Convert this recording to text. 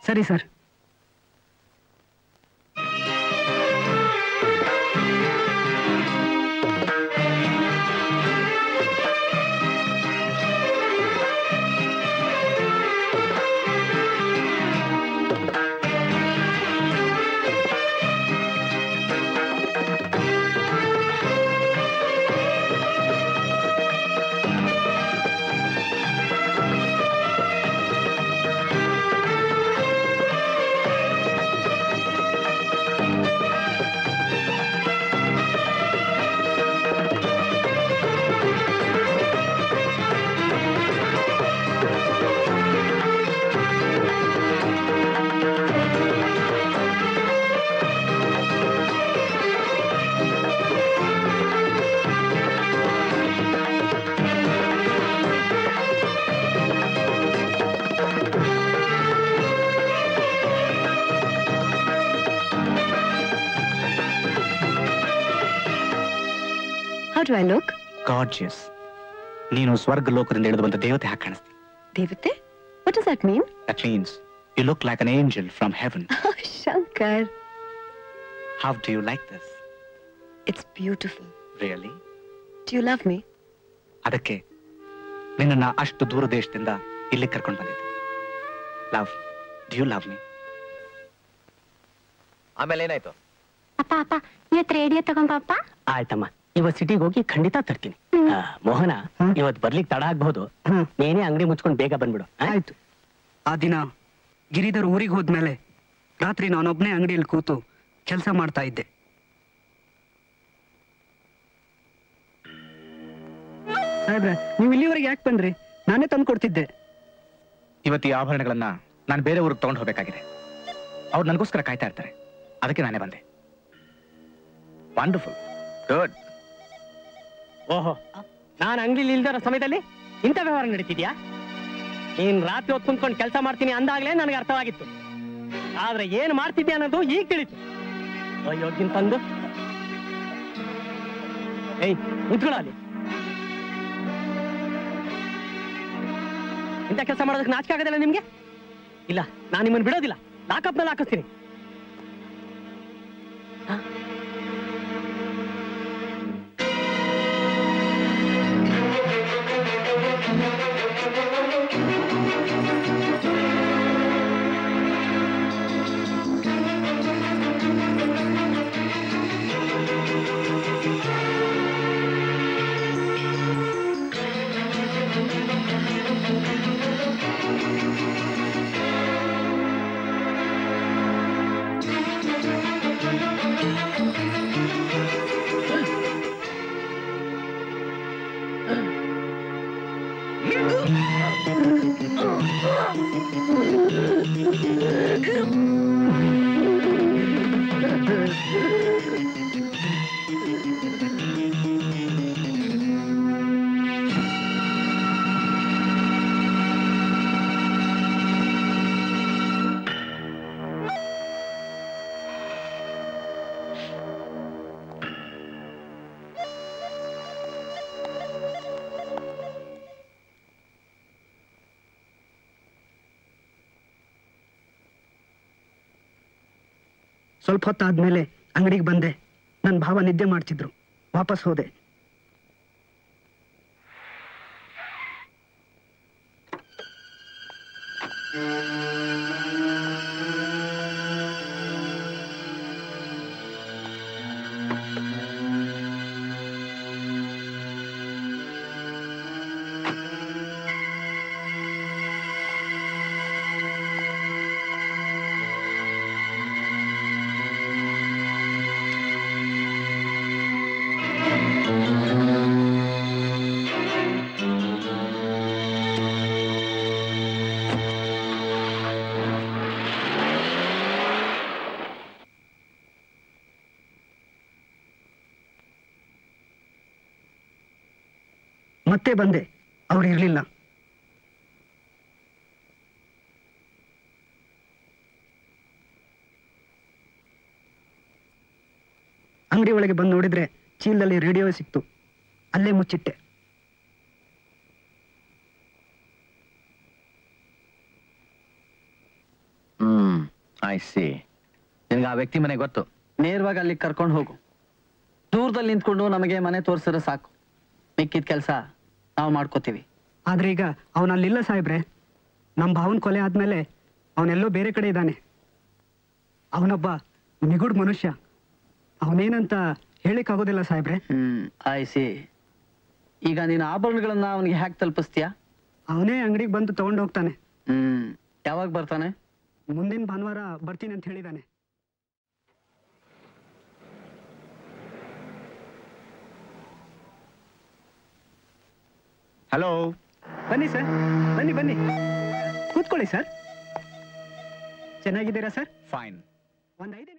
ಸರಿ sir. Do I look? Gorgeous. ನೀನು ಸ್ವರ್ಗ ಲೋಕದಿಂದ ಇಳಿದು ಬಂದ ದೇವತೆ ಹಾಗೆ ಕಾಣಿಸ್ತಿ. ದೇವತೆ? What does that mean? That means you look like an angel from heaven. Oh, Shankar. How do you like this? It's beautiful. Really? Do you love me? ಅದಕ್ಕೆ ನಿನ್ನನ್ನ ಅಷ್ಟು ದೂರ ದೇಶದಿಂದ ಇಲ್ಲಿ ಕರ್ಕೊಂಡು ಬಂದಿದ್ದೆ. Love. Do you love me? ಆಮೇಲೆ ಏನಾಯ್ತು? ಅಪ್ಪ ಇವತ್ತು ರೇಡಿಯೋ ತಗೊಂಬಪ್ಪ. ಆಯ್ತಮ್ಮ, ಇವತ್ತು ಸಿಟಿಗೆ ಹೋಗಿ ಖಂಡಿತ ತರ್ತೀನಿ. ಮೋಹನ, ಇವತ್ತು ಬರ್ಲಿಕ್ಕೆ ತಡ ಆಗ್ಬಹುದು. ನೀನೇ ಅಂಗಡಿ ಮುಚ್ಕೊಂಡು ಬೇಗ ಬಂದ್ಬಿಡು. ಆಯ್ತು. ಆ ದಿನ ಗಿರಿಧರ್ ಊರಿಗೆ ಹೋದ್ಮೇಲೆ ರಾತ್ರಿ ನಾನೊಬ್ನೇ ಅಂಗಡಿಯಲ್ಲಿ ಕೂತು ಕೆಲಸ ಮಾಡ್ತಾ ಇದ್ದೆ. ಸಾಹೇಬ್ರೆ, ನೀವು ಇಲ್ಲಿವರೆಗೆ ಯಾಕೆ ಬಂದ್ರಿ? ನಾನೇ ತಂದು ಕೊಡ್ತಿದ್ದೆ. ಇವತ್ತು ಈ ಆಭರಣಗಳನ್ನ ನಾನು ಬೇರೆ ಊರಿಗೆ ತಗೊಂಡು ಹೋಗ್ಬೇಕಾಗಿದೆ. ಅವ್ರು ನನಗೋಸ್ಕರ ಕಾಯ್ತಾ ಇರ್ತಾರೆ. ಅದಕ್ಕೆ ನಾನೇ ಬಂದೆ. ವಂಡರ್ಫುಲ್. ಗುಡ್. ಓಹೋ, ನಾನು ಅಂಗಡಿಲಿ ಇಲ್ದಿರೋ ಸಮಯದಲ್ಲಿ ಇಂಥ ವ್ಯವಹಾರ ನಡೀತಿದ್ಯಾ? ನೀನ್ ರಾತ್ರಿ ಹೊತ್ತು ಕುಂತ್ಕೊಂಡು ಕೆಲಸ ಮಾಡ್ತೀನಿ ಅಂದಾಗ್ಲೇ ನನಗೆ ಅರ್ಥವಾಗಿತ್ತು. ಆದ್ರೆ ಏನ್ ಮಾಡ್ತಿದ್ಯಾ ಅನ್ನೋದು ಈಗ ತಿಳಿತು. ಯೋಗ್ಯನ್ ತಂದು ಮುದ್ಗಳ ಅಲ್ಲಿ ಇಂಥ ಕೆಲಸ ಮಾಡೋದಕ್ಕೆ ನಾಚಿಕೆ ಆಗೋದಿಲ್ಲ ನಿಮ್ಗೆ? ಇಲ್ಲ, ನಾನು ನಿಮ್ಮನ್ನು ಬಿಡೋದಿಲ್ಲ. ಲಾಕಪ್ನಲ್ಲಿ ಹಾಕಿಸ್ತೀನಿ. ಸ್ವಲ್ಪ ಹೊತ್ತಾದ್ಮೇಲೆ ಅಂಗಡಿಗೆ ಬಂದೆ. ನನ್ನ ಭಾವ ನಿದ್ದೆ ಮಾಡ್ತಿದ್ರು. ವಾಪಸ್ ಹೋದೆ. ಮತ್ತೆ ಬಂದೆ. ಅವ್ರು ಇರ್ಲಿಲ್ಲ. ಅಂಗಡಿ ಒಳಗೆ ಬಂದು ನೋಡಿದ್ರೆ ಚೀಲದಲ್ಲಿ ರೇಡಿಯೋ ಸಿಕ್ತು. ಅಲ್ಲೇ ಮುಚ್ಚಿಟ್ಟೆ. I C. ನಿನ್ಗೆ ಆ ವ್ಯಕ್ತಿ ಮನೆ ಗೊತ್ತು? ನೇರವಾಗಿ ಅಲ್ಲಿಗೆ ಕರ್ಕೊಂಡು ಹೋಗು. ದೂರದಲ್ಲಿ ನಿಂತ್ಕೊಂಡು ನಮಗೆ ಮನೆ ತೋರಿಸಿದ್ರೆ ಸಾಕು. ಮಿಕ್ಕಿದ ಕೆಲಸ ನಾವು ಮಾಡ್ಕೋತೀವಿ. ಆದ್ರೆ ಈಗ ಅವನಲ್ಲಿಲ್ಲ ಸಾಹೇಬ್ರೆ. ನಮ್ಮ ಭಾವನ್ ಕೊಲೆ ಆದ್ಮೇಲೆ ಅವನೆಲ್ಲೋ ಬೇರೆ ಕಡೆ ಇದ್ದಾನೆ. ಅವನೊಬ್ಬ ನಿಗೂಢ ಮನುಷ್ಯ. ಅವನೇನಂತ ಹೇಳಿಕ್ಕಾಗೋದಿಲ್ಲ ಸಾಹೇಬ್ರೆ. I C. ಈಗ ನೀನು ಆಭರಣಗಳನ್ನ ಅವನಿಗೆ ಹ್ಯಾಕ್ ತಲುಪಿಸ್ತೀಯಾ? ಅವನೇ ಅಂಗಡಿಗೆ ಬಂದು ತಗೊಂಡು ಹೋಗ್ತಾನೆ. ಯಾವಾಗ ಬರ್ತಾನೆ? ಮುಂದಿನ ಭಾನುವಾರ ಬರ್ತೀನಿ ಅಂತ ಹೇಳಿದಾನೆ. ಹಲೋ. ಬನ್ನಿ ಸರ್, ಬನ್ನಿ ಬನ್ನಿ, ಕೂತ್ಕೊಳ್ಳಿ ಸರ್. ಚೆನ್ನಾಗಿದ್ದೀರಾ ಸರ್? ಫೈನ್. ಒಂದು 5